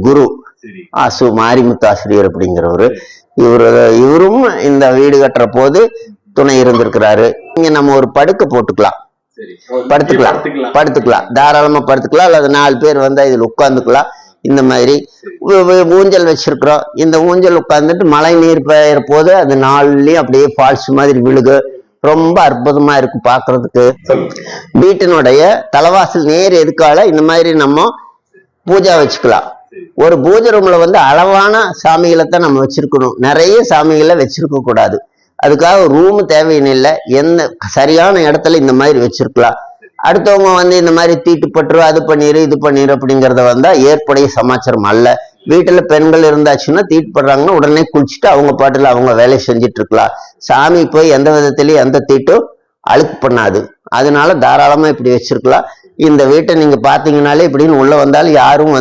குரு ஆசு மாரிமுத்து ஆசிரியர் அப்படிங்கிறவரு. இவரும் இந்த வீடு கட்டுற போது துணை இருந்திருக்கிறாரு. இங்க நம்ம ஒரு படுக்கை போட்டுக்கலாம், படுத்துக்கலாம் தாராளமா படுத்துக்கலாம், அல்லது 4 பேர் வந்தா இதுல உட்கார்ந்துக்கலாம். இந்த மாதிரி ஊஞ்சல் வச்சிருக்கிறோம். இந்த ஊஞ்சல் உட்கார்ந்துட்டு மழை நீர் பெய்யற போது அது நாள்லயும் அப்படியே ஃபால்ஸ் மாதிரி விழுகு. ரொம்ப அற்புதமா இருக்கு பாக்குறதுக்கு. வீட்டினுடைய தலைவாசல் நேர் எதுக்கால இந்த மாதிரி நம்ம பூஜை வச்சுக்கலாம். ஒரு பூஜை ரூம்ல அளவான சாமிகளை தான் நம்ம வச்சிருக்கணும், நிறைய சாமிகளை வச்சிருக்க கூடாது. அதுக்காக ரூம் தேவையில்லை, எந்த சரியான இடத்துல இந்த மாதிரி வச்சிருக்கலாம். அடுத்தவங்க இந்த மாதிரி தீட்டுப்பட்டு அது பண்ணிரு இது பண்ணிரு அப்படிங்கிறத ஏற்புடைய சமாச்சாரம் அல்ல. வீட்டுல பெண்கள் இருந்தாச்சுன்னா தீட்டுப்படுறாங்கன்னா உடனே குளிச்சுட்டு அவங்க பாட்டுல அவங்க வேலையை செஞ்சுட்டு இருக்கலாம். சாமி போய் எந்த விதத்திலயும் எந்த தீட்டும் அழுக்கு பண்ணாது. அதனால தாராளமா இப்படி வச்சிருக்கலாம். இந்த வீட்டை நீங்க பாத்தீங்கன்னாலே இப்படின்னு உள்ள வந்தாலும் யாரும்